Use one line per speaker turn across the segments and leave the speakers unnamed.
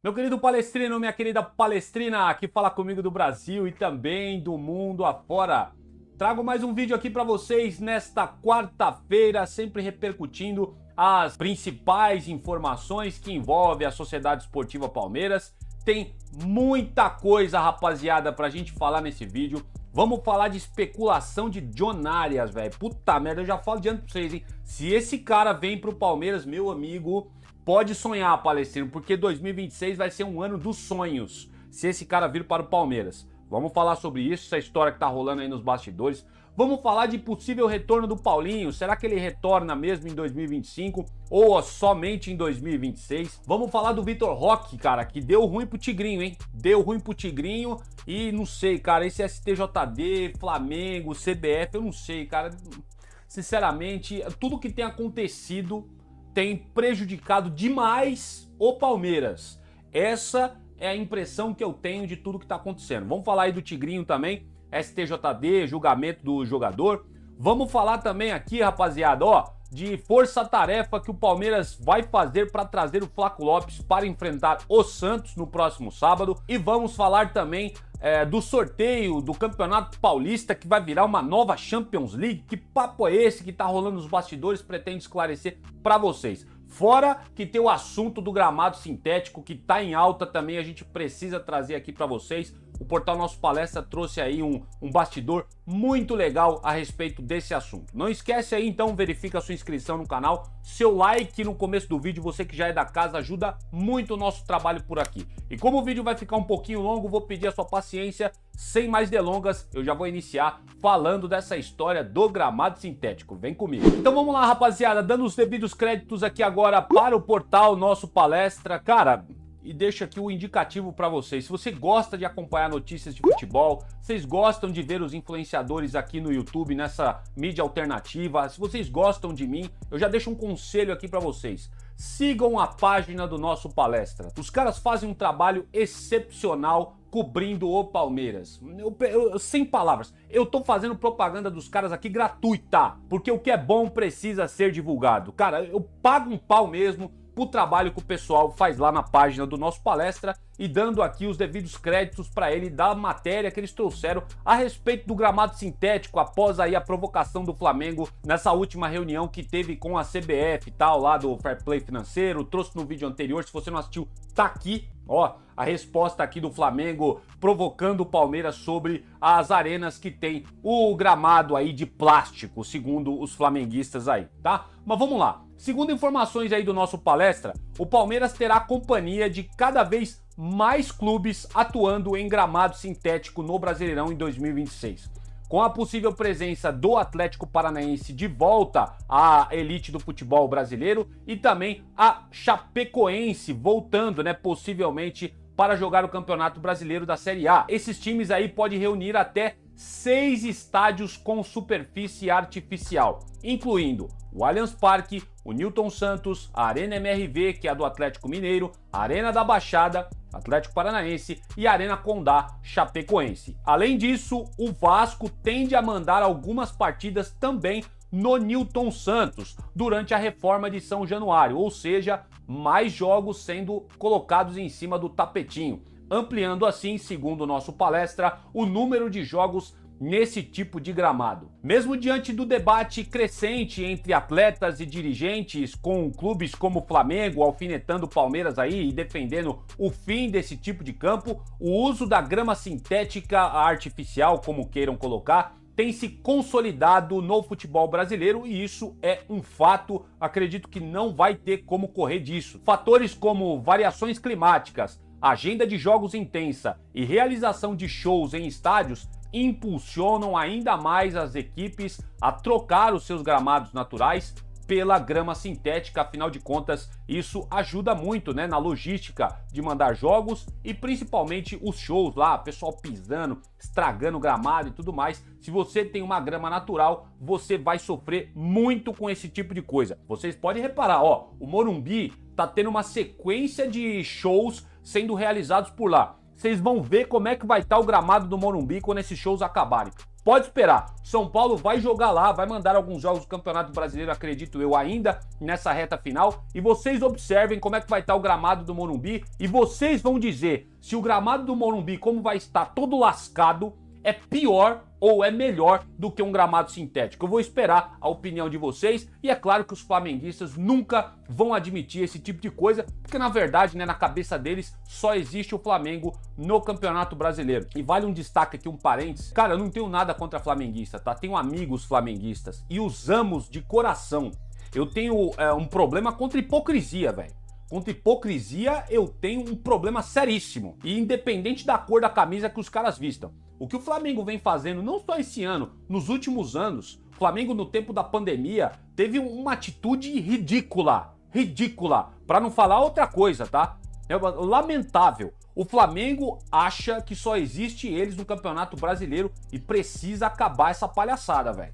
Meu querido palestrino, minha querida palestrina, que fala comigo do Brasil e também do mundo afora. Trago mais um vídeo aqui para vocês nesta quarta-feira, sempre repercutindo as principais informações que envolvem a Sociedade Esportiva Palmeiras. Tem muita coisa, rapaziada, pra gente falar nesse vídeo. Vamos falar de especulação de John Arias, velho. Puta merda, eu já falo diante pra vocês, hein? Se esse cara vem pro Palmeiras, meu amigo, pode sonhar, palestrino, porque 2026 vai ser um ano dos sonhos, se esse cara vir para o Palmeiras. Vamos falar sobre isso, essa história que tá rolando aí nos bastidores. Vamos falar de possível retorno do Paulinho. Será que ele retorna mesmo em 2025 ou somente em 2026? Vamos falar do Vitor Roque, cara, que deu ruim pro Tigrinho, hein? Deu ruim pro Tigrinho e não sei, cara, esse STJD, Flamengo, CBF, eu não sei, cara. Sinceramente, tudo que tem acontecido tem prejudicado demais o Palmeiras. Essa é a impressão que eu tenho de tudo que tá acontecendo. Vamos falar aí do Tigrinho também, STJD, julgamento do jogador. Vamos falar também aqui, rapaziada, ó, de força-tarefa que o Palmeiras vai fazer para trazer o Flaco Lopes para enfrentar o Santos no próximo sábado. E vamos falar também do sorteio do Campeonato Paulista, que vai virar uma nova Champions League. Que papo é esse que tá rolando nos bastidores? Pretendo esclarecer para vocês. Fora que tem o assunto do gramado sintético que tá em alta também, a gente precisa trazer aqui para vocês. O portal Nosso Palestra trouxe aí um bastidor muito legal a respeito desse assunto. Não esquece aí então, verifica a sua inscrição no canal, seu like no começo do vídeo, você que já é da casa, ajuda muito o nosso trabalho por aqui. E como o vídeo vai ficar um pouquinho longo, vou pedir a sua paciência, sem mais delongas, eu já vou iniciar falando dessa história do gramado sintético. Vem comigo. Então vamos lá, rapaziada, dando os devidos créditos aqui agora para o portal Nosso Palestra. Cara, e deixo aqui o indicativo para vocês. Se você gosta de acompanhar notícias de futebol, vocês gostam de ver os influenciadores aqui no YouTube, nessa mídia alternativa, se vocês gostam de mim, eu já deixo um conselho aqui para vocês. Sigam a página do Nosso Palestra. Os caras fazem um trabalho excepcional cobrindo o Palmeiras. Sem palavras, eu tô fazendo propaganda dos caras aqui gratuita, porque o que é bom precisa ser divulgado. Cara, eu pago um pau mesmo pro trabalho que o pessoal faz lá na página do Nosso Palestra e dando aqui os devidos créditos para ele da matéria que eles trouxeram a respeito do gramado sintético após aí a provocação do Flamengo nessa última reunião que teve com a CBF e tal, lá do Fair Play Financeiro. Trouxe no vídeo anterior, se você não assistiu, tá aqui, ó, a resposta aqui do Flamengo provocando o Palmeiras sobre as arenas que tem o gramado aí de plástico, segundo os flamenguistas aí, tá? Mas vamos lá. Segundo informações aí do Nosso Palestra, o Palmeiras terá companhia de cada vez mais clubes atuando em gramado sintético no Brasileirão em 2026. Com a possível presença do Atlético Paranaense de volta à elite do futebol brasileiro e também a Chapecoense voltando, né, possivelmente para jogar o Campeonato Brasileiro da Série A. Esses times aí podem reunir até 6 estádios com superfície artificial, incluindo o Allianz Parque, o Newton Santos, a Arena MRV, que é a do Atlético Mineiro, a Arena da Baixada, Atlético Paranaense e a Arena Condá, Chapecoense. Além disso, o Vasco tende a mandar algumas partidas também no Newton Santos durante a reforma de São Januário, ou seja, mais jogos sendo colocados em cima do tapetinho, ampliando assim, segundo o Nosso Palestra, o número de jogos nesse tipo de gramado. Mesmo diante do debate crescente entre atletas e dirigentes, com clubes como o Flamengo alfinetando o Palmeiras aí e defendendo o fim desse tipo de campo, o uso da grama sintética artificial, como queiram colocar, tem se consolidado no futebol brasileiro e isso é um fato, acredito que não vai ter como correr disso. Fatores como variações climáticas, agenda de jogos intensa e realização de shows em estádios impulsionam ainda mais as equipes a trocar os seus gramados naturais pela grama sintética. Afinal de contas, isso ajuda muito, né, na logística de mandar jogos e principalmente os shows lá, pessoal pisando, estragando o gramado e tudo mais. Se você tem uma grama natural, você vai sofrer muito com esse tipo de coisa. Vocês podem reparar, ó, o Morumbi tá tendo uma sequência de shows sendo realizados por lá. Vocês vão ver como é que vai estar o gramado do Morumbi quando esses shows acabarem. pode esperar. São Paulo vai jogar lá, vai mandar alguns jogos do Campeonato Brasileiro, acredito eu, ainda nessa reta final. E vocês observem como é que vai estar o gramado do Morumbi e vocês vão dizer se o gramado do Morumbi, como vai estar todo lascado, é pior ou é melhor do que um gramado sintético. Eu vou esperar a opinião de vocês e é claro que os flamenguistas nunca vão admitir esse tipo de coisa, porque na verdade, né, na cabeça deles só existe o Flamengo no Campeonato Brasileiro. E vale um destaque aqui, um parênteses. Cara, eu não tenho nada contra flamenguista, tá? Tenho amigos flamenguistas e os amo de coração. Eu tenho um problema contra hipocrisia, velho. Contra hipocrisia eu tenho um problema seríssimo. E independente da cor da camisa que os caras vistam. O que o Flamengo vem fazendo, não só esse ano, nos últimos anos, o Flamengo no tempo da pandemia teve uma atitude ridícula. Ridícula. Pra não falar outra coisa, tá? É lamentável. O Flamengo acha que só existe eles no Campeonato Brasileiro e precisa acabar essa palhaçada, velho.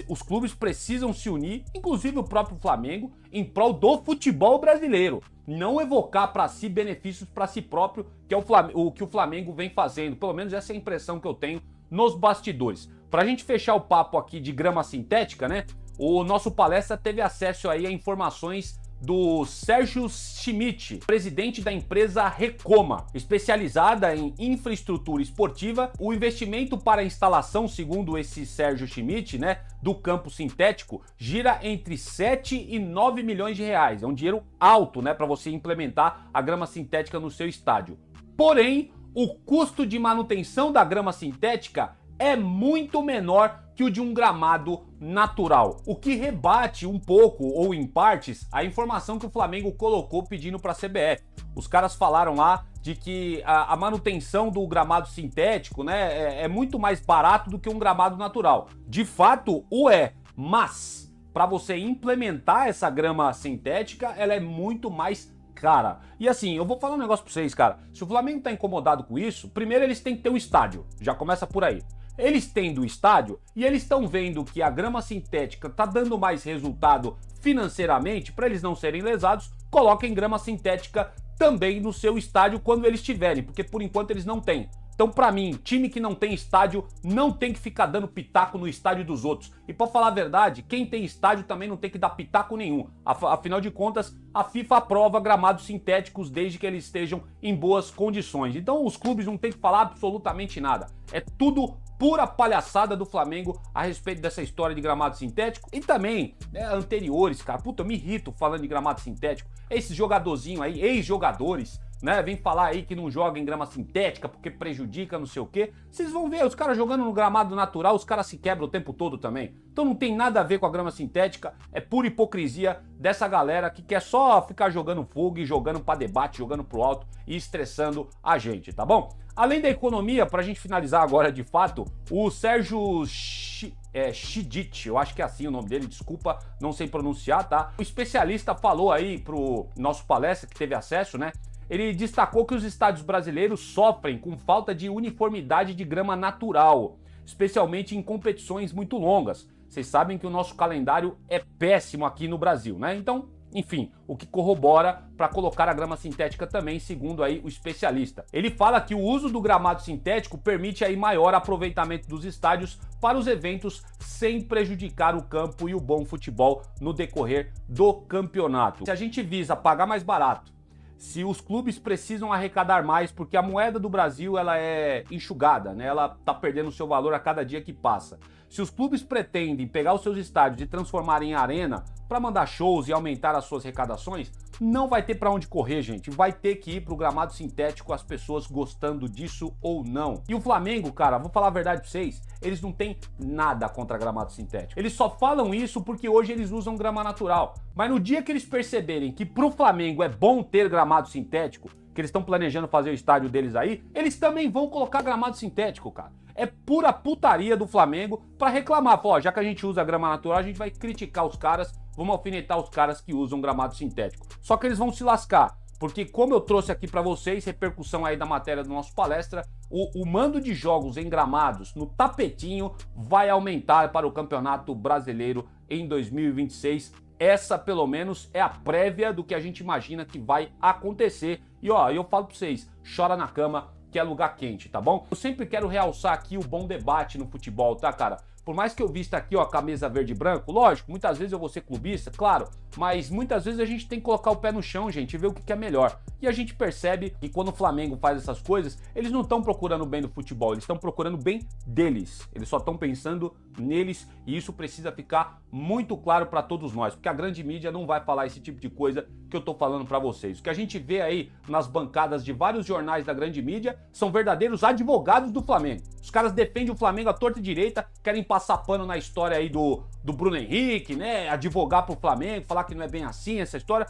Os clubes precisam se unir, inclusive o próprio Flamengo, em prol do futebol brasileiro. Não evocar para si benefícios para si próprio, que é o que o Flamengo vem fazendo. Pelo menos essa é a impressão que eu tenho nos bastidores. Pra gente fechar o papo aqui de grama sintética, né? O nosso palestra teve acesso aí a informações do Sérgio Schmidt, presidente da empresa Recoma, especializada em infraestrutura esportiva. O investimento para a instalação, segundo esse Sérgio Schmidt, né, do campo sintético, gira entre 7 e 9 milhões de reais. É um dinheiro alto, né, para você implementar a grama sintética no seu estádio. Porém, o custo de manutenção da grama sintética é muito menor que o de um gramado natural, o que rebate um pouco, ou em partes, a informação que o Flamengo colocou pedindo para a CBF. Os caras falaram lá de que a manutenção do gramado sintético, né, é muito mais barato do que um gramado natural. De fato, o é, mas para você implementar essa grama sintética, ela é muito mais cara. E assim, eu vou falar um negócio para vocês, cara. Se o Flamengo tá incomodado com isso, primeiro eles têm que ter um estádio. Já começa por aí. Eles tendo o estádio e eles estão vendo que a grama sintética tá dando mais resultado financeiramente, para eles não serem lesados, coloquem grama sintética também no seu estádio quando eles tiverem, porque por enquanto eles não têm. Então, pra mim, time que não tem estádio não tem que ficar dando pitaco no estádio dos outros. E pra falar a verdade, quem tem estádio também não tem que dar pitaco nenhum. Afinal de contas, a FIFA aprova gramados sintéticos desde que eles estejam em boas condições. Então, os clubes não tem que falar absolutamente nada. É tudo pura palhaçada do Flamengo a respeito dessa história de gramado sintético. E também, né, anteriores, cara. Puta, eu me irrito falando de gramado sintético. Esses jogadorzinhos aí, ex-jogadores, né, vem falar aí que não joga em grama sintética porque prejudica não sei o quê. Vocês vão ver, os caras jogando no gramado natural, os caras se quebram o tempo todo também. Então não tem nada a ver com a grama sintética, é pura hipocrisia dessa galera que quer só ficar jogando fogo e jogando pra debate, jogando pro alto e estressando a gente, tá bom? Além da economia, pra gente finalizar agora de fato, o Sérgio Schmidt, eu acho que é assim o nome dele, desculpa, não sei pronunciar, tá? O especialista falou aí pro nosso palestra que teve acesso, né? Ele destacou que os estádios brasileiros sofrem com falta de uniformidade de grama natural, especialmente em competições muito longas. Vocês sabem que o nosso calendário é péssimo aqui no Brasil, né? Então, enfim, o que corrobora para colocar a grama sintética também, segundo aí o especialista. Ele fala que o uso do gramado sintético permite aí maior aproveitamento dos estádios para os eventos sem prejudicar o campo e o bom futebol no decorrer do campeonato. Se a gente visa pagar mais barato, se os clubes precisam arrecadar mais, porque a moeda do Brasil ela é enxugada, né? Ela tá perdendo seu valor a cada dia que passa. Se os clubes pretendem pegar os seus estádios e transformar em arena para mandar shows e aumentar as suas arrecadações, não vai ter para onde correr, gente. Vai ter que ir pro gramado sintético, as pessoas gostando disso ou não. E o Flamengo, cara, vou falar a verdade pra vocês, eles não têm nada contra gramado sintético. Eles só falam isso porque hoje eles usam grama natural. Mas no dia que eles perceberem que pro Flamengo é bom ter gramado sintético, que eles estão planejando fazer o estádio deles aí, eles também vão colocar gramado sintético, cara. É pura putaria do Flamengo pra reclamar. Ó, já que a gente usa grama natural, a gente vai criticar os caras, vamos alfinetar os caras que usam gramado sintético. Só que eles vão se lascar, porque como eu trouxe aqui pra vocês, repercussão aí da matéria do nosso palestra, o mando de jogos em gramados no tapetinho vai aumentar para o Campeonato Brasileiro em 2026. Essa, pelo menos, é a prévia do que a gente imagina que vai acontecer. E ó, eu falo pra vocês, chora na cama que é lugar quente, tá bom? Eu sempre quero realçar aqui o bom debate no futebol, tá, cara? Por mais que eu vista aqui, ó, a camisa verde e branco, lógico, muitas vezes eu vou ser clubista, claro, mas muitas vezes a gente tem que colocar o pé no chão, gente, e ver o que é melhor. E a gente percebe que quando o Flamengo faz essas coisas, eles não estão procurando o bem do futebol, eles estão procurando o bem deles. Eles só estão pensando neles e isso precisa ficar muito claro para todos nós, porque a grande mídia não vai falar esse tipo de coisa que eu tô falando para vocês. O que a gente vê aí nas bancadas de vários jornais da grande mídia são verdadeiros advogados do Flamengo. Os caras defendem o Flamengo à torta e direita, querem passar pano na história aí do Bruno Henrique, né? Advogar pro Flamengo, falar que não é bem assim essa história.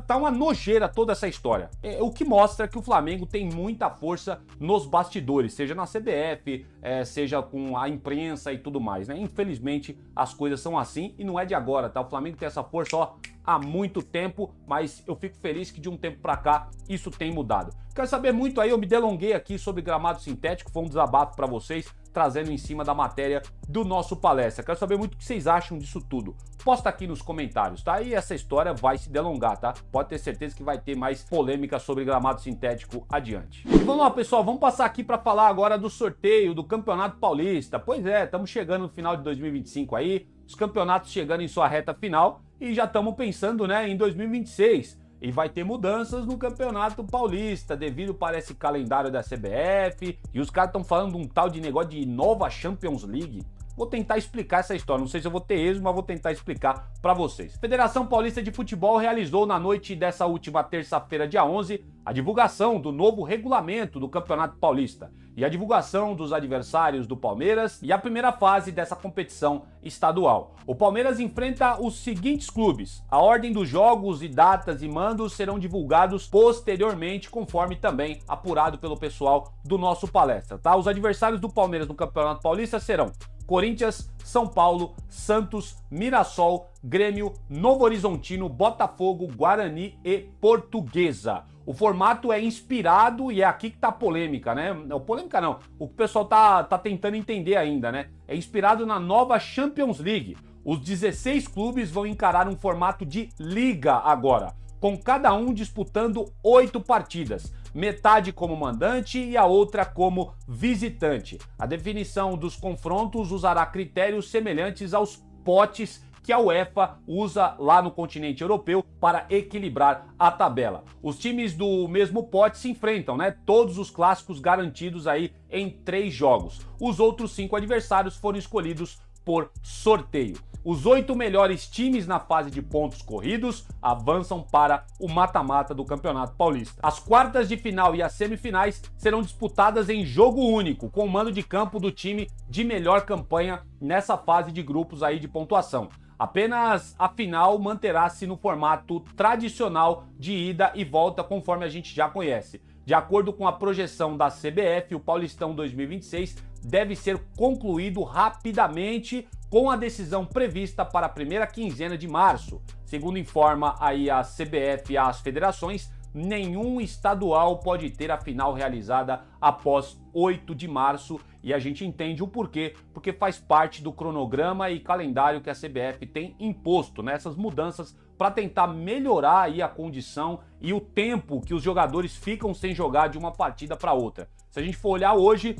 Tá uma nojeira toda essa história. O que mostra que o Flamengo tem muita força nos bastidores, seja na CBF, seja com a imprensa e tudo mais, né? Infelizmente as coisas são assim e não é de agora, tá? O Flamengo tem essa força, ó, há muito tempo, mas eu fico feliz que de um tempo pra cá isso tem mudado. Quero saber muito aí, eu me delonguei aqui sobre gramado sintético, foi um desabafo pra vocês, trazendo em cima da matéria do nosso palestra. Quero saber muito o que vocês acham disso tudo. Posta aqui nos comentários, tá? E essa história vai se delongar, tá? Pode ter certeza que vai ter mais polêmica sobre gramado sintético adiante. E vamos lá, pessoal, vamos passar aqui para falar agora do sorteio do Campeonato Paulista. Pois é, estamos chegando no final de 2025 aí, os campeonatos chegando em sua reta final e já estamos pensando, né, em 2026. E vai ter mudanças no Campeonato Paulista, devido para esse calendário da CBF. E os caras estão falando de um tal de negócio de nova Champions League. Vou tentar explicar essa história, não sei se eu vou ter êxito, mas vou tentar explicar para vocês. A Federação Paulista de Futebol realizou na noite dessa última terça-feira, dia 11, a divulgação do novo regulamento do Campeonato Paulista e a divulgação dos adversários do Palmeiras e a primeira fase dessa competição estadual. O Palmeiras enfrenta os seguintes clubes. A ordem dos jogos e datas e mandos serão divulgados posteriormente, conforme também apurado pelo pessoal do nosso palestra, tá? Os adversários do Palmeiras no Campeonato Paulista serão Corinthians, São Paulo, Santos, Mirassol, Grêmio, Novo Horizontino, Botafogo, Guarani e Portuguesa. O formato é inspirado, e é aqui que tá a polêmica, né? Não, polêmica não, o que o pessoal tá tentando entender ainda, né? É inspirado na nova Champions League. Os 16 clubes vão encarar um formato de liga agora, com cada um disputando 8 partidas. Metade como mandante e a outra como visitante. A definição dos confrontos usará critérios semelhantes aos potes que a UEFA usa lá no continente europeu para equilibrar a tabela. Os times do mesmo pote se enfrentam, né? Todos os clássicos garantidos aí em 3 jogos. Os outros 5 adversários foram escolhidos por sorteio. Os 8 melhores times na fase de pontos corridos avançam para o mata-mata do Campeonato Paulista. As quartas de final e as semifinais serão disputadas em jogo único, com o mando de campo do time de melhor campanha nessa fase de grupos aí de pontuação. Apenas a final manterá-se no formato tradicional de ida e volta, conforme a gente já conhece. De acordo com a projeção da CBF, o Paulistão 2026 deve ser concluído rapidamente, com a decisão prevista para a primeira quinzena de março. Segundo informa aí a CBF e as federações, nenhum estadual pode ter a final realizada após 8 de março, e a gente entende o porquê, porque faz parte do cronograma e calendário que a CBF tem imposto nessas mudanças para tentar melhorar aí a condição e o tempo que os jogadores ficam sem jogar de uma partida para outra. Se a gente for olhar hoje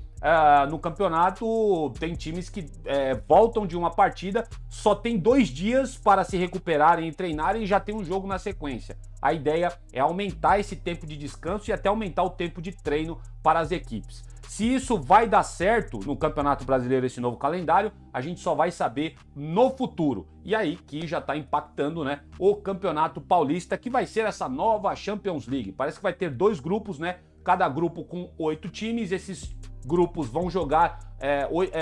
no campeonato, tem times que voltam de uma partida, só tem 2 dias para se recuperarem e treinarem e já tem um jogo na sequência. A ideia é aumentar esse tempo de descanso e até aumentar o tempo de treino para as equipes. Se isso vai dar certo no Campeonato Brasileiro, esse novo calendário, a gente só vai saber no futuro. E aí que já está impactando, né, o Campeonato Paulista, que vai ser essa nova Champions League. Parece que vai ter 2 grupos, né? Cada grupo com 8 times. Esses grupos vão jogar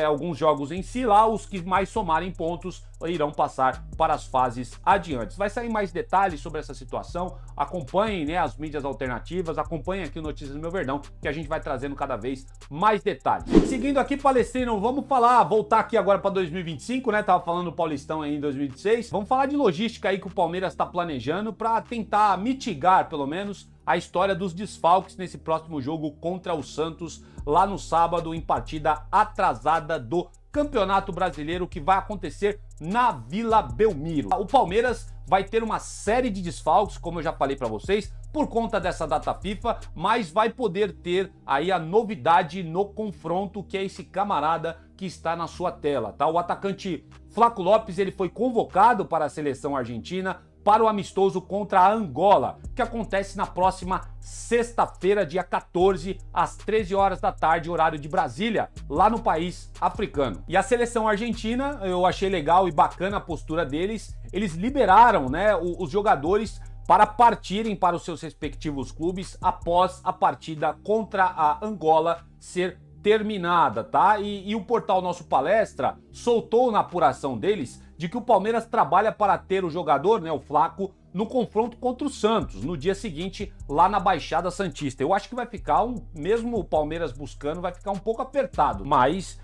alguns jogos em si lá, os que mais somarem pontos irão passar para as fases adiantes. Vai sair mais detalhes sobre essa situação, acompanhem, né, as mídias alternativas, acompanhem aqui o Notícias do Meu Verdão, que a gente vai trazendo cada vez mais detalhes. Seguindo aqui, Palestrino, vamos voltar aqui agora para 2025, né, tava falando do Paulistão aí em 2026, vamos falar de logística aí que o Palmeiras está planejando para tentar mitigar, pelo menos, a história dos desfalques nesse próximo jogo contra o Santos, lá no sábado, em partida atrasada do Campeonato Brasileiro, que vai acontecer na Vila Belmiro. O Palmeiras vai ter uma série de desfalques, como eu já falei para vocês, por conta dessa data FIFA, mas vai poder ter aí a novidade no confronto, que é esse camarada que está na sua tela, tá? O atacante Flaco Lopes, ele foi convocado para a seleção argentina para o amistoso contra a Angola, que acontece na próxima sexta-feira, dia 14, às 13 horas da tarde, horário de Brasília, lá no país africano. E a seleção argentina, eu achei legal e bacana a postura deles, eles liberaram, né, os jogadores para partirem para os seus respectivos clubes após a partida contra a Angola ser terminada, tá? E o portal Nosso Palestra soltou na apuração deles de que o Palmeiras trabalha para ter o jogador, né, o Flaco, no confronto contra o Santos, no dia seguinte, lá na Baixada Santista. Eu acho que vai ficar, mesmo o Palmeiras buscando, vai ficar um pouco apertado, mas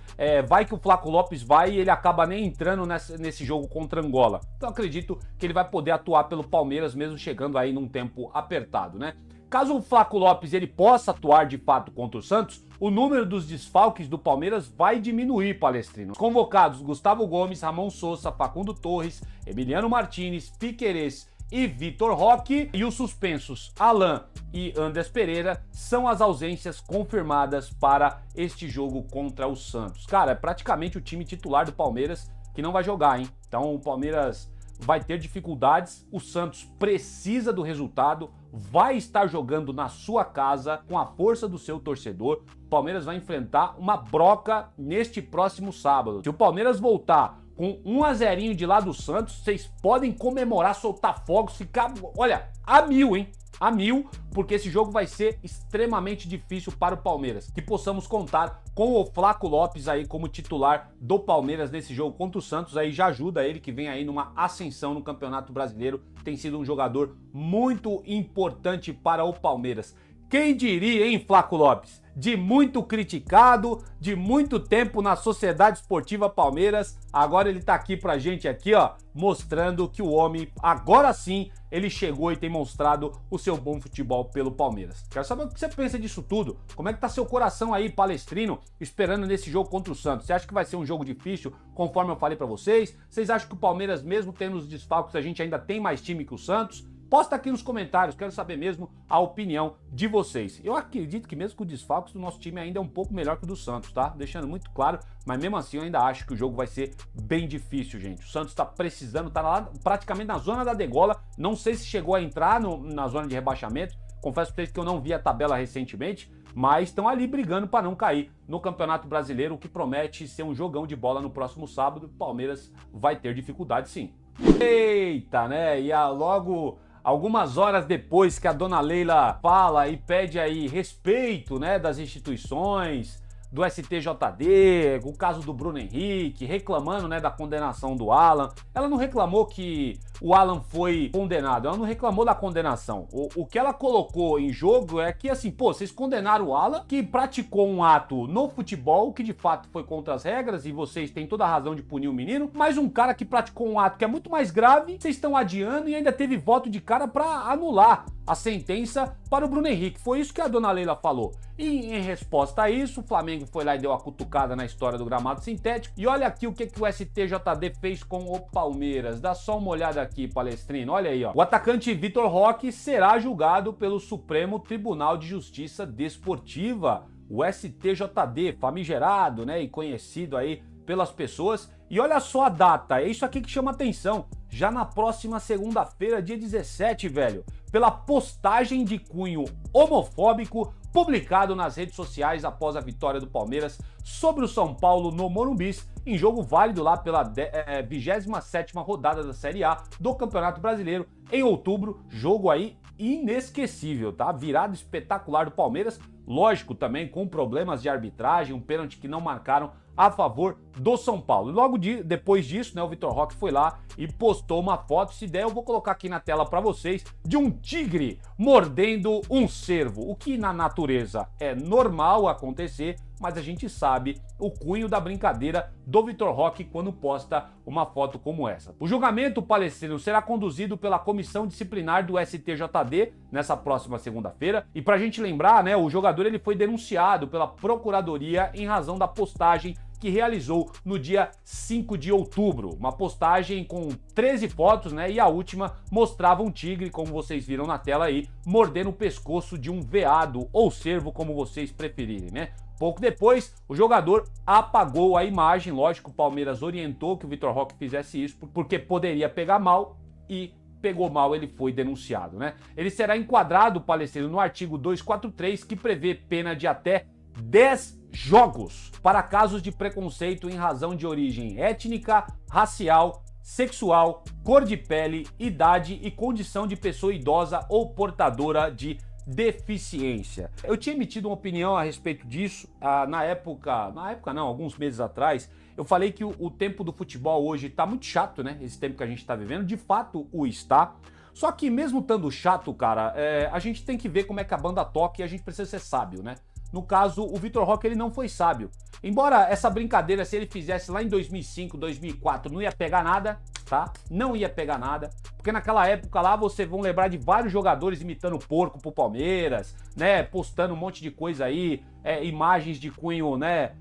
vai que o Flaco Lopes vai e ele acaba nem entrando nesse jogo contra Angola. Então acredito que ele vai poder atuar pelo Palmeiras, mesmo chegando aí num tempo apertado, né? Caso o Flaco Lopes ele possa atuar de fato contra o Santos, o número dos desfalques do Palmeiras vai diminuir, Palestrino. Os convocados Gustavo Gomes, Ramon Sousa, Facundo Torres, Emiliano Martinez, Piquerez e Vitor Roque, e os suspensos Alan e Andrés Pereira são as ausências confirmadas para este jogo contra o Santos. Cara, é praticamente o time titular do Palmeiras que não vai jogar, hein? Então o Palmeiras vai ter dificuldades, o Santos precisa do resultado, vai estar jogando na sua casa com a força do seu torcedor. O Palmeiras vai enfrentar uma broca neste próximo sábado. Se o Palmeiras voltar com 1-0 de lá do Santos, vocês podem comemorar, soltar fogos, ficar, olha, a mil, hein? A mil, porque esse jogo vai ser extremamente difícil para o Palmeiras. Que possamos contar com o Flaco Lopes aí como titular do Palmeiras nesse jogo contra o Santos, aí já ajuda ele, que vem aí numa ascensão no Campeonato Brasileiro, tem sido um jogador muito importante para o Palmeiras. Quem diria, hein, Flaco Lopes? De muito criticado, de muito tempo na Sociedade Esportiva Palmeiras, agora ele tá aqui pra gente aqui, ó, mostrando que o homem, agora sim, ele chegou e tem mostrado o seu bom futebol pelo Palmeiras. Quero saber o que você pensa disso tudo. Como é que tá seu coração aí, Palestrino, esperando nesse jogo contra o Santos? Você acha que vai ser um jogo difícil, conforme eu falei pra vocês? Vocês acham que o Palmeiras, mesmo tendo os desfalques, a gente ainda tem mais time que o Santos? Posta aqui nos comentários, quero saber mesmo a opinião de vocês. Eu acredito que mesmo com o desfalques do nosso time ainda é um pouco melhor que o do Santos, tá? Deixando muito claro, mas mesmo assim eu ainda acho que o jogo vai ser bem difícil, gente. O Santos tá precisando, tá lá praticamente na zona da degola, não sei se chegou a entrar na zona de rebaixamento, confesso pra vocês que eu não vi a tabela recentemente, mas estão ali brigando para não cair no Campeonato Brasileiro, o que promete ser um jogão de bola no próximo sábado. O Palmeiras vai ter dificuldade sim. Eita, né? E logo algumas horas depois que a dona Leila fala e pede aí respeito, né, das instituições, do STJD, o caso do Bruno Henrique, reclamando, né, da condenação do Alan. Ela não reclamou que o Alan foi condenado, ela não reclamou da condenação. O que ela colocou em jogo é que, assim, pô, vocês condenaram o Alan, que praticou um ato no futebol, que de fato foi contra as regras, e vocês têm toda a razão de punir o menino, mas um cara que praticou um ato que é muito mais grave, vocês estão adiando e ainda teve voto de cara pra anular a sentença para o Bruno Henrique. Foi isso que a dona Leila falou. E em resposta a isso, o Flamengo foi lá e deu uma cutucada na história do gramado sintético. E olha aqui o que o STJD fez com o Palmeiras. Dá só uma olhada aqui, Palestrino. Olha aí, ó. O atacante Vitor Roque será julgado pelo Supremo Tribunal de Justiça Desportiva, o STJD, famigerado, né, e conhecido aí pelas pessoas. E olha só a data, é isso aqui que chama atenção. Já na próxima segunda-feira, dia 17, velho, pela postagem de cunho homofóbico publicado nas redes sociais após a vitória do Palmeiras sobre o São Paulo no Morumbi, em jogo válido lá pela 27ª rodada da Série A do Campeonato Brasileiro, em outubro, jogo aí inesquecível, tá? Virada espetacular do Palmeiras, lógico também com problemas de arbitragem, um pênalti que não marcaram a favor do São Paulo. E logo depois disso, né, o Vitor Roque foi lá e postou uma foto, se der eu vou colocar aqui na tela para vocês, de um tigre mordendo um cervo, o que na natureza é normal acontecer, mas a gente sabe o cunho da brincadeira do Vitor Roque quando posta uma foto como essa. O julgamento, Palestrino, será conduzido pela Comissão Disciplinar do STJD nessa próxima segunda-feira, e pra gente lembrar, né, o jogador ele foi denunciado pela Procuradoria em razão da postagem que realizou no dia 5 de outubro. Uma postagem com 13 fotos, né? E a última mostrava um tigre, como vocês viram na tela aí, mordendo o pescoço de um veado ou cervo, como vocês preferirem, né? Pouco depois, o jogador apagou a imagem. Lógico, o Palmeiras orientou que o Vitor Roque fizesse isso porque poderia pegar mal e pegou mal, ele foi denunciado, né? Ele será enquadrado, Palestrino, no artigo 243, que prevê pena de até 10 jogos para casos de preconceito em razão de origem étnica, racial, sexual, cor de pele, idade e condição de pessoa idosa ou portadora de deficiência. Eu tinha emitido uma opinião a respeito disso na época não, alguns meses atrás. Eu falei que o tempo do futebol hoje tá muito chato, né? Esse tempo que a gente tá vivendo, de fato o está. Só que mesmo estando chato, cara, a gente tem que ver como é que a banda toca e a gente precisa ser sábio, né? No caso, o Vitor Roque, ele não foi sábio. Embora essa brincadeira, se ele fizesse lá em 2005, 2004, não ia pegar nada, tá? Não ia pegar nada. Porque naquela época lá, vocês vão lembrar de vários jogadores imitando porco pro Palmeiras, né? Postando um monte de coisa aí, imagens de cunho, né?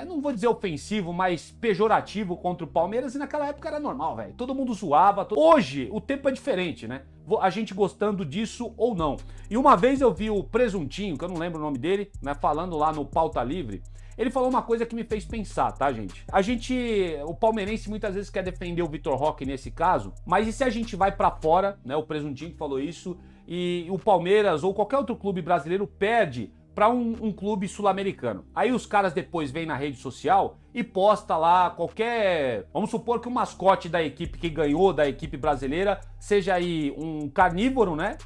Não vou dizer ofensivo, mas pejorativo contra o Palmeiras, e naquela época era normal, velho. Todo mundo zoava. Hoje, o tempo é diferente, né? A gente gostando disso ou não. E uma vez eu vi o Presuntinho, que eu não lembro o nome dele, né, falando lá no Pauta Livre. Ele falou uma coisa que me fez pensar, tá, gente? O palmeirense muitas vezes quer defender o Vitor Roque nesse caso, mas e se a gente vai pra fora, né, o Presuntinho que falou isso, e o Palmeiras ou qualquer outro clube brasileiro perde para um clube sul-americano. Aí os caras depois vêm na rede social e posta lá qualquer... Vamos supor que o mascote da equipe que ganhou, da equipe brasileira, seja aí um carnívoro, né?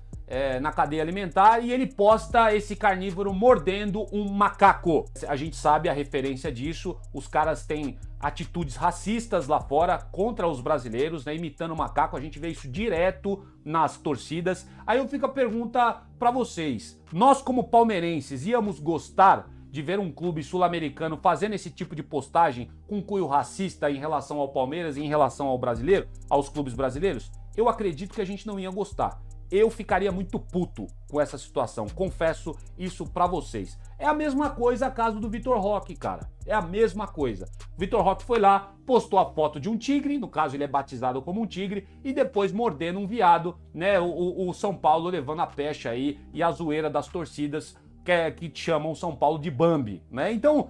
Na cadeia alimentar, e ele posta esse carnívoro mordendo um macaco. A gente sabe a referência disso, os caras têm atitudes racistas lá fora contra os brasileiros, né, imitando o macaco, a gente vê isso direto nas torcidas. Aí eu fico a pergunta pra vocês, nós como palmeirenses íamos gostar de ver um clube sul-americano fazendo esse tipo de postagem com cunho racista em relação ao Palmeiras e em relação ao brasileiro, aos clubes brasileiros? Eu acredito que a gente não ia gostar. Eu ficaria muito puto com essa situação, confesso isso pra vocês. É a mesma coisa a caso do Vitor Roque, cara. É a mesma coisa. Vitor Roque foi lá, postou a foto de um tigre, no caso ele é batizado como um tigre, e depois mordendo um viado, né? O São Paulo levando a pecha aí e a zoeira das torcidas que chamam São Paulo de Bambi, né? Então,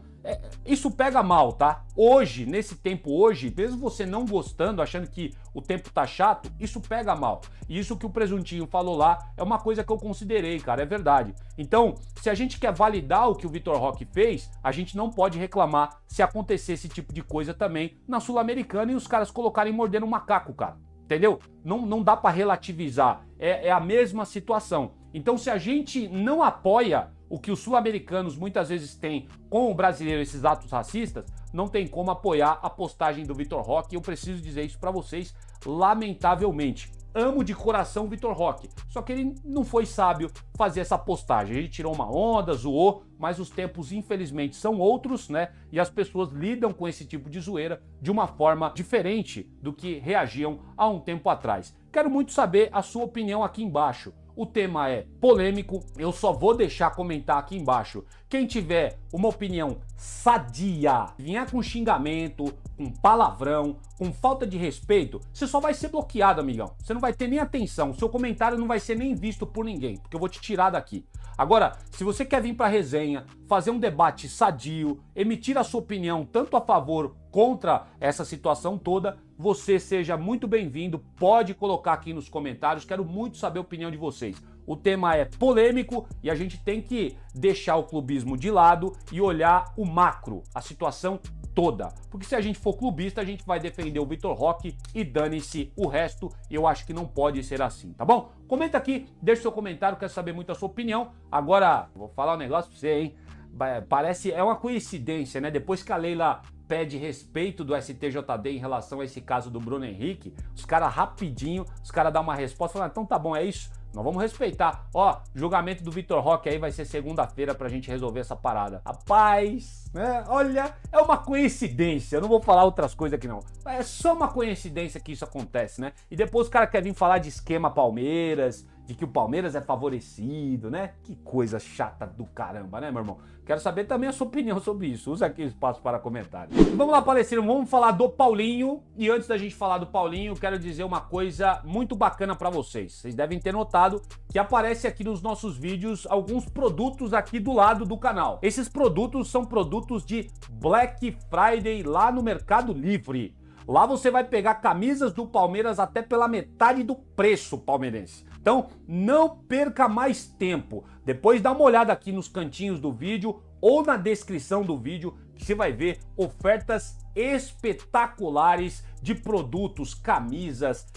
isso pega mal, tá? Hoje, nesse tempo hoje, mesmo você não gostando, achando que o tempo tá chato, isso pega mal. E isso que o Presuntinho falou lá é uma coisa que eu considerei, cara, é verdade. Então, se a gente quer validar o que o Vitor Roque fez, a gente não pode reclamar se acontecer esse tipo de coisa também na Sul-Americana e os caras colocarem mordendo um macaco, cara. Entendeu? Não dá pra relativizar. É a mesma situação. Então, se a gente não apoia o que os sul-americanos muitas vezes têm com o brasileiro, esses atos racistas, não tem como apoiar a postagem do Vitor Roque. Eu preciso dizer isso pra vocês, lamentavelmente. Amo de coração o Vitor Roque, só que ele não foi sábio fazer essa postagem. Ele tirou uma onda, zoou, mas os tempos infelizmente são outros, né? E as pessoas lidam com esse tipo de zoeira de uma forma diferente do que reagiam há um tempo atrás. Quero muito saber a sua opinião aqui embaixo. O tema é polêmico, eu só vou deixar comentar aqui embaixo. Quem tiver uma opinião sadia, vier com xingamento, com palavrão, com falta de respeito, você só vai ser bloqueado, amigão. Você não vai ter nem atenção, seu comentário não vai ser nem visto por ninguém, porque eu vou te tirar daqui. Agora, se você quer vir pra resenha, fazer um debate sadio, emitir a sua opinião tanto a favor contra essa situação toda, você seja muito bem-vindo, pode colocar aqui nos comentários, quero muito saber a opinião de vocês. O tema é polêmico e a gente tem que deixar o clubismo de lado e olhar o macro, a situação toda. Porque se a gente for clubista, a gente vai defender o Vitor Roque e dane-se o resto, e eu acho que não pode ser assim, tá bom? Comenta aqui, deixa seu comentário, quero saber muito a sua opinião. Agora, vou falar um negócio pra você, hein? Parece, é uma coincidência, né? Depois que a Leila pede respeito do STJD em relação a esse caso do Bruno Henrique, os caras rapidinho, os caras dão uma resposta, falam, então tá bom, é isso, nós vamos respeitar. Ó, julgamento do Vitor Roque aí vai ser segunda-feira pra gente resolver essa parada. Rapaz, né? Olha, é uma coincidência, eu não vou falar outras coisas aqui não. É só uma coincidência que isso acontece, né? E depois o cara quer vir falar de esquema Palmeiras, de que o Palmeiras é favorecido, né? Que coisa chata do caramba, né, meu irmão? Quero saber também a sua opinião sobre isso. Usa aqui o espaço para comentários. Vamos lá, Palestrino, vamos falar do Paulinho. E antes da gente falar do Paulinho, quero dizer uma coisa muito bacana para vocês. Vocês devem ter notado que aparece aqui nos nossos vídeos alguns produtos aqui do lado do canal. Esses produtos são produtos de Black Friday lá no Mercado Livre. Lá você vai pegar camisas do Palmeiras até pela metade do preço palmeirense. Então, não perca mais tempo. Depois dá uma olhada aqui nos cantinhos do vídeo ou na descrição do vídeo, que você vai ver ofertas espetaculares de produtos, camisas,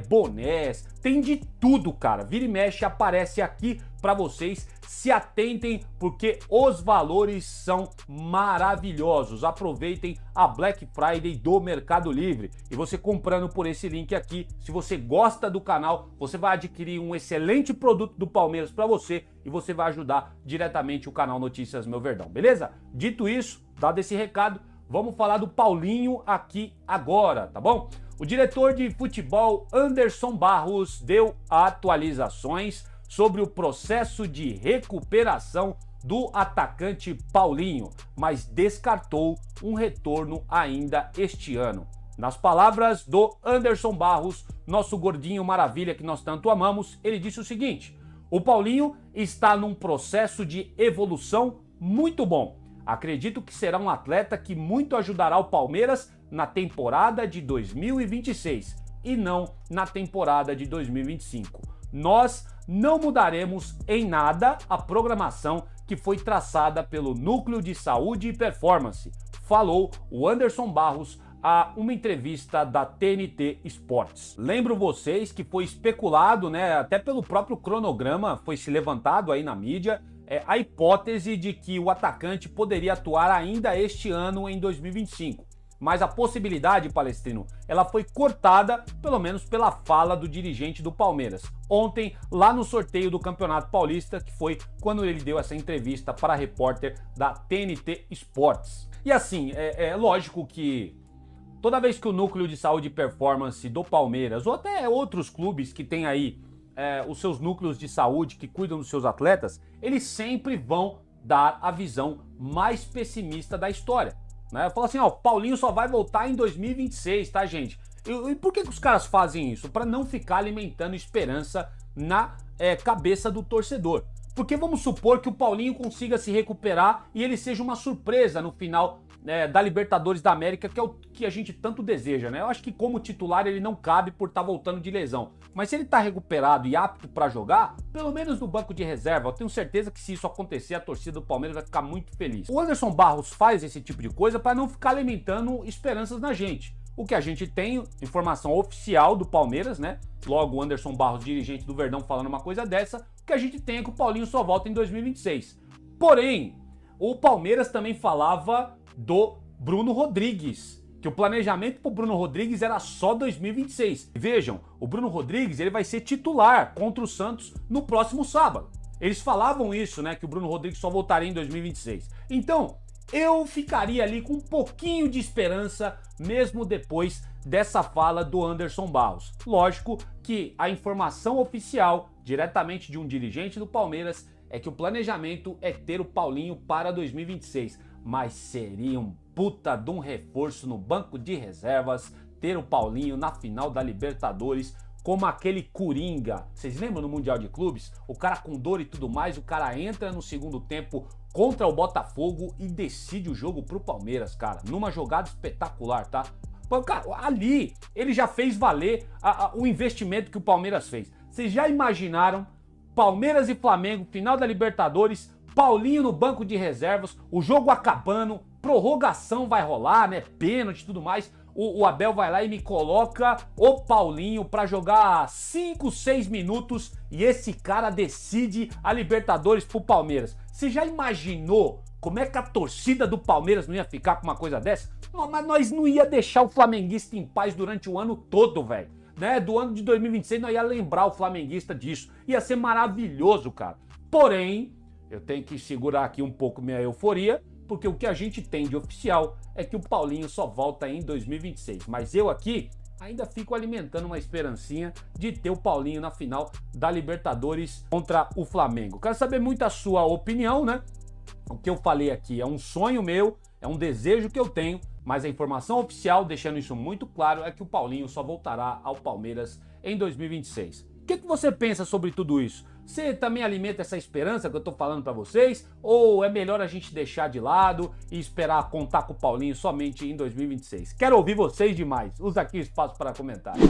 bonés, tem de tudo, cara. Vira e mexe aparece aqui para vocês. Se atentem porque os valores são maravilhosos. Aproveitem a Black Friday do Mercado Livre. E você comprando por esse link aqui, se você gosta do canal, você vai adquirir um excelente produto do Palmeiras para você e você vai ajudar diretamente o canal Notícias Meu Verdão, beleza? Dito isso, dado esse recado, vamos falar do Paulinho aqui agora, tá bom? O diretor de futebol Anderson Barros deu atualizações sobre o processo de recuperação do atacante Paulinho, mas descartou um retorno ainda este ano. Nas palavras do Anderson Barros, nosso gordinho maravilha que nós tanto amamos, ele disse o seguinte: o Paulinho está num processo de evolução muito bom. Acredito que será um atleta que muito ajudará o Palmeiras na temporada de 2026 e não na temporada de 2025. Nós não mudaremos em nada a programação que foi traçada pelo Núcleo de Saúde e Performance, falou o Anderson Barros a uma entrevista da TNT Esportes. Lembro vocês que foi especulado, né, até pelo próprio cronograma, foi se levantado aí na mídia, a hipótese de que o atacante poderia atuar ainda este ano em 2025. Mas a possibilidade, Palestrino, ela foi cortada, pelo menos pela fala do dirigente do Palmeiras. Ontem, lá no sorteio do Campeonato Paulista, que foi quando ele deu essa entrevista para a repórter da TNT Esportes. E assim, é lógico que toda vez que o Núcleo de Saúde e Performance do Palmeiras, ou até outros clubes que têm aí os seus núcleos de saúde que cuidam dos seus atletas, eles sempre vão dar a visão mais pessimista da história. Né? Fala assim, ó, Paulinho só vai voltar em 2026, tá, gente? E por que os caras fazem isso? Para não ficar alimentando esperança na cabeça do torcedor. Porque vamos supor que o Paulinho consiga se recuperar e ele seja uma surpresa no final da Libertadores da América, que é o que a gente tanto deseja, né? Eu acho que como titular ele não cabe por estar voltando de lesão. Mas se ele tá recuperado e apto para jogar, pelo menos no banco de reserva, eu tenho certeza que se isso acontecer, a torcida do Palmeiras vai ficar muito feliz. O Anderson Barros faz esse tipo de coisa para não ficar alimentando esperanças na gente. O que a gente tem, informação oficial do Palmeiras, né? Logo o Anderson Barros, dirigente do Verdão, falando uma coisa dessa, o que a gente tem é que o Paulinho só volta em 2026. Porém, o Palmeiras também falava do Bruno Rodrigues, que o planejamento para o Bruno Rodrigues era só 2026. Vejam, o Bruno Rodrigues ele vai ser titular contra o Santos no próximo sábado. Eles falavam isso, né, que o Bruno Rodrigues só voltaria em 2026. Então, eu ficaria ali com um pouquinho de esperança, mesmo depois dessa fala do Anderson Barros. Lógico que a informação oficial, diretamente de um dirigente do Palmeiras, é que o planejamento é ter o Paulinho para 2026. Mas seria um puta de um reforço no banco de reservas ter o Paulinho na final da Libertadores, como aquele Coringa. Vocês lembram no Mundial de Clubes? O cara com dor e tudo mais, o cara entra no segundo tempo contra o Botafogo e decide o jogo pro Palmeiras, cara. Numa jogada espetacular, tá? Cara, ali ele já fez valer o investimento que o Palmeiras fez. Vocês já imaginaram Palmeiras e Flamengo, final da Libertadores, Paulinho no banco de reservas, o jogo acabando, prorrogação vai rolar, né? Pênalti e tudo mais. O Abel vai lá e me coloca o Paulinho pra jogar 5, 6 minutos e esse cara decide a Libertadores pro Palmeiras. Você já imaginou como é que a torcida do Palmeiras não ia ficar com uma coisa dessa? Mas nós não ia deixar o flamenguista em paz durante o ano todo, velho. Né? Do ano de 2026 nós ia lembrar o flamenguista disso. Ia ser maravilhoso, cara. Porém, eu tenho que segurar aqui um pouco minha euforia, porque o que a gente tem de oficial é que o Paulinho só volta em 2026. Mas eu aqui ainda fico alimentando uma esperancinha de ter o Paulinho na final da Libertadores contra o Flamengo. Quero saber muito a sua opinião, né? O que eu falei aqui é um sonho meu, é um desejo que eu tenho, mas a informação oficial, deixando isso muito claro, é que o Paulinho só voltará ao Palmeiras em 2026. O que você pensa sobre tudo isso? Você também alimenta essa esperança que eu tô falando pra vocês? Ou é melhor a gente deixar de lado e esperar contar com o Paulinho somente em 2026? Quero ouvir vocês demais. Usa aqui o espaço para comentários.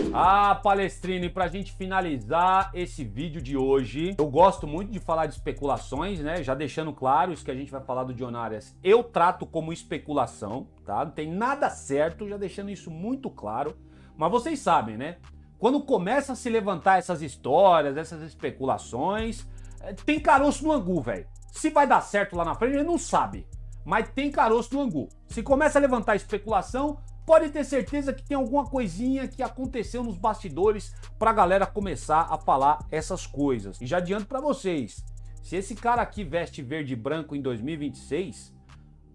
Palestrina, e pra gente finalizar esse vídeo de hoje, eu gosto muito de falar de especulações, né? Já deixando claro, isso que a gente vai falar do John Arias, eu trato como especulação, tá? Não tem nada certo, já deixando isso muito claro. Mas vocês sabem, né? Quando começa a se levantar essas histórias, essas especulações, tem caroço no angu, velho. Se vai dar certo lá na frente, a gente não sabe. Mas tem caroço no angu. Se começa a levantar especulação, pode ter certeza que tem alguma coisinha que aconteceu nos bastidores pra galera começar a falar essas coisas. E já adianto pra vocês, se esse cara aqui veste verde e branco em 2026,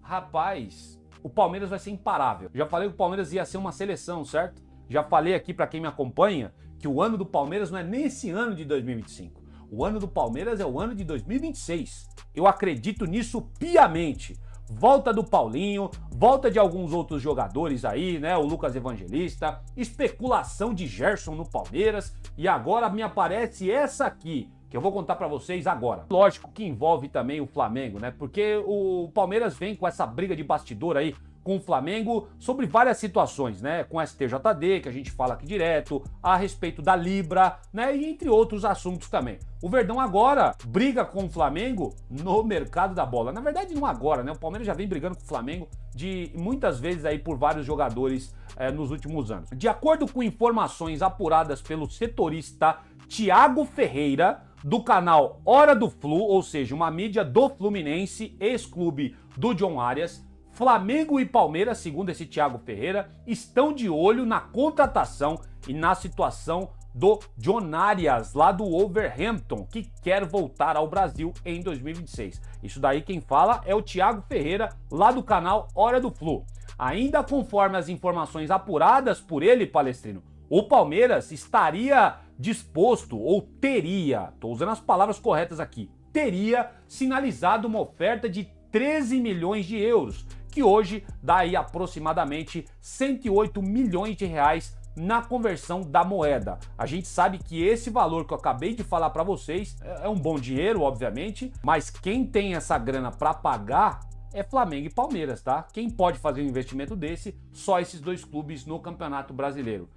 rapaz, o Palmeiras vai ser imparável. Já falei que o Palmeiras ia ser uma seleção, certo? Já falei aqui para quem me acompanha que o ano do Palmeiras não é nem esse ano de 2025. O ano do Palmeiras é o ano de 2026. Eu acredito nisso piamente. Volta do Paulinho, volta de alguns outros jogadores aí, né? O Lucas Evangelista, especulação de Gerson no Palmeiras e agora me aparece essa aqui, que eu vou contar para vocês agora. Lógico que envolve também o Flamengo, né? Porque o Palmeiras vem com essa briga de bastidor aí com o Flamengo sobre várias situações, né? Com a STJD, que a gente fala aqui direto, a respeito da Libra, né? E entre outros assuntos também. O Verdão agora briga com o Flamengo no mercado da bola. Na verdade, não agora, né? O Palmeiras já vem brigando com o Flamengo de muitas vezes aí por vários jogadores nos últimos anos. De acordo com informações apuradas pelo setorista Thiago Ferreira, do canal Hora do Flu, ou seja, uma mídia do Fluminense, ex-clube do John Arias, Flamengo e Palmeiras, segundo esse Thiago Ferreira, estão de olho na contratação e na situação do John Arias, lá do Wolverhampton, que quer voltar ao Brasil em 2026. Isso daí quem fala é o Thiago Ferreira, lá do canal Hora do Flu. Ainda conforme as informações apuradas por ele, Palestrino, o Palmeiras estaria disposto, ou teria, estou usando as palavras corretas aqui, teria sinalizado uma oferta de 13 milhões de euros, que hoje dá aí aproximadamente 108 milhões de reais na conversão da moeda. A gente sabe que esse valor que eu acabei de falar para vocês é um bom dinheiro, obviamente, mas quem tem essa grana para pagar é Flamengo e Palmeiras, tá? Quem pode fazer um investimento desse? Só esses dois clubes no Campeonato Brasileiro.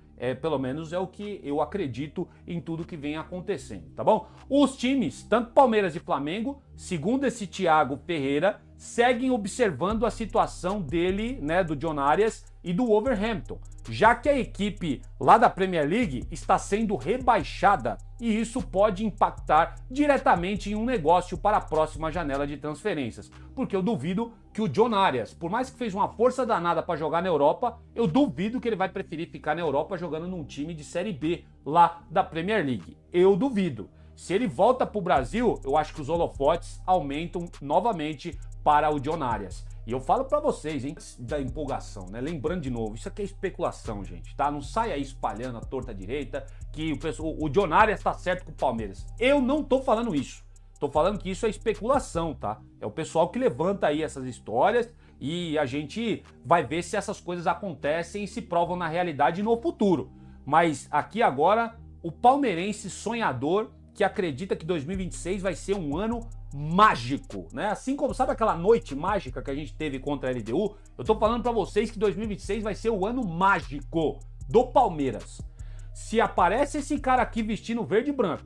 Pelo menos é o que eu acredito em tudo que vem acontecendo, tá bom? Os times, tanto Palmeiras e Flamengo, segundo esse Thiago Ferreira, seguem observando a situação dele, né, do John Arias e do Wolverhampton, já que a equipe lá da Premier League está sendo rebaixada e isso pode impactar diretamente em um negócio para a próxima janela de transferências, porque eu duvido que o John Arias, por mais que fez uma força danada para jogar na Europa, eu duvido que ele vai preferir ficar na Europa jogando num time de Série B lá da Premier League. Eu duvido. Se ele volta para o Brasil, eu acho que os holofotes aumentam novamente para o John Arias. E eu falo para vocês, hein, da empolgação, né? Lembrando de novo, isso aqui é especulação, gente, tá? Não sai aí espalhando a torta direita que o John Arias tá certo com o Palmeiras. Eu não tô falando isso. Tô falando que isso é especulação, tá? É o pessoal que levanta aí essas histórias e a gente vai ver se essas coisas acontecem e se provam na realidade no futuro. Mas aqui agora, o palmeirense sonhador que acredita que 2026 vai ser um ano mágico, né? Assim como, sabe aquela noite mágica que a gente teve contra a LDU? Eu tô falando pra vocês que 2026 vai ser o ano mágico do Palmeiras. Se aparece esse cara aqui vestindo verde e branco,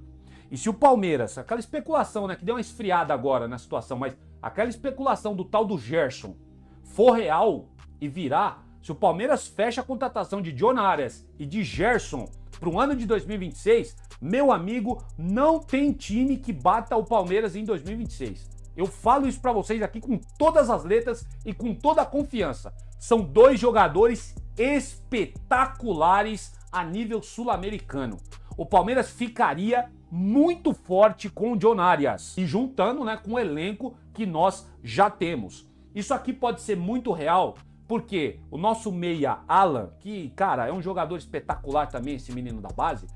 e se o Palmeiras, aquela especulação, né, que deu uma esfriada agora na situação, mas aquela especulação do tal do Gerson for real e virar, se o Palmeiras fecha a contratação de John Arias e de Gerson para o ano de 2026, meu amigo, não tem time que bata o Palmeiras em 2026. Eu falo isso para vocês aqui com todas as letras e com toda a confiança. São dois jogadores espetaculares a nível sul-americano. O Palmeiras ficaria muito forte com o John Arias e juntando, né, com o elenco que nós já temos. Isso aqui pode ser muito real Porque o nosso meia Alan, que, cara, é um jogador espetacular também, esse menino da base,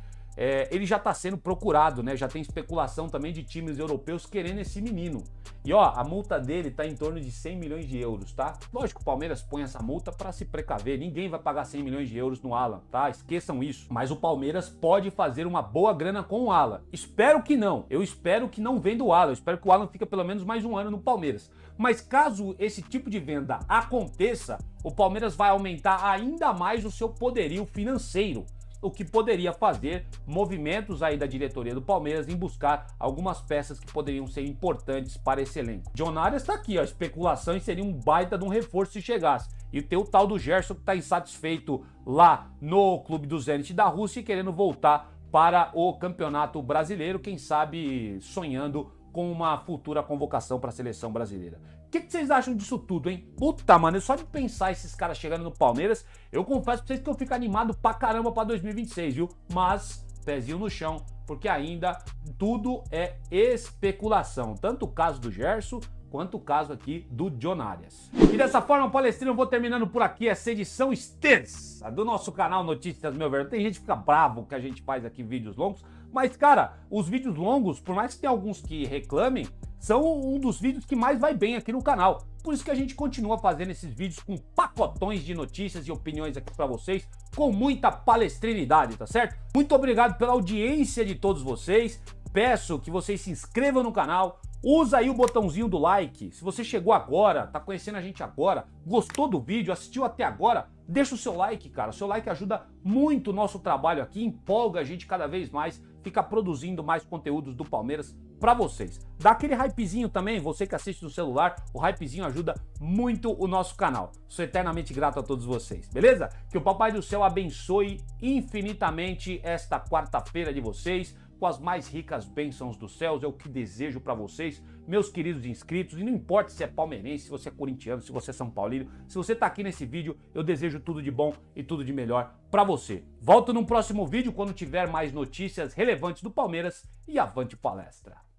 ele já tá sendo procurado, né? Já tem especulação também de times europeus querendo esse menino. E ó, a multa dele tá em torno de 100 milhões de euros, tá? Lógico que o Palmeiras põe essa multa para se precaver. Ninguém vai pagar 100 milhões de euros no Alan, tá? Esqueçam isso. Mas o Palmeiras pode fazer uma boa grana com o Alan. Espero que não. Eu espero que não venda o Alan. Eu espero que o Alan fique pelo menos mais um ano no Palmeiras. Mas caso esse tipo de venda aconteça, o Palmeiras vai aumentar ainda mais o seu poderio financeiro, o que poderia fazer movimentos aí da diretoria do Palmeiras em buscar algumas peças que poderiam ser importantes para esse elenco. John Arias está aqui, ó, especulação, e seria um baita de um reforço se chegasse. E tem o tal do Gerson que está insatisfeito lá no clube do Zenit da Rússia e querendo voltar para o Campeonato Brasileiro, quem sabe sonhando com uma futura convocação para a seleção brasileira. O que vocês acham disso tudo, hein? Puta, mano, só de pensar esses caras chegando no Palmeiras, eu confesso pra vocês que eu fico animado pra caramba pra 2026, viu? Mas, pezinho no chão, porque ainda tudo é especulação. Tanto o caso do Gerson, quanto o caso aqui do John Arias. E dessa forma, Palestrina, eu vou terminando por aqui essa edição extensa do nosso canal Notícias Meu Velho. Tem gente que fica bravo que a gente faz aqui vídeos longos, mas, cara, os vídeos longos, por mais que tenha alguns que reclamem, são um dos vídeos que mais vai bem aqui no canal. Por isso que a gente continua fazendo esses vídeos com pacotões de notícias e opiniões aqui pra vocês, com muita palestrinidade, tá certo? Muito obrigado pela audiência de todos vocês. Peço que vocês se inscrevam no canal, usa aí o botãozinho do like. Se você chegou agora, tá conhecendo a gente agora, gostou do vídeo, assistiu até agora, deixa o seu like, cara. O seu like ajuda muito o nosso trabalho aqui, empolga a gente cada vez mais, fica produzindo mais conteúdos do Palmeiras pra vocês. Dá aquele hypezinho também, você que assiste no celular, o hypezinho ajuda muito o nosso canal. Sou eternamente grato a todos vocês, beleza? Que o Papai do Céu abençoe infinitamente esta quarta-feira de vocês, com as mais ricas bênçãos dos céus, é o que desejo pra vocês, meus queridos inscritos, e não importa se é palmeirense, se você é corintiano, se você é São Paulino, se você tá aqui nesse vídeo, eu desejo tudo de bom e tudo de melhor pra você. Volto num próximo vídeo quando tiver mais notícias relevantes do Palmeiras e avante palestra!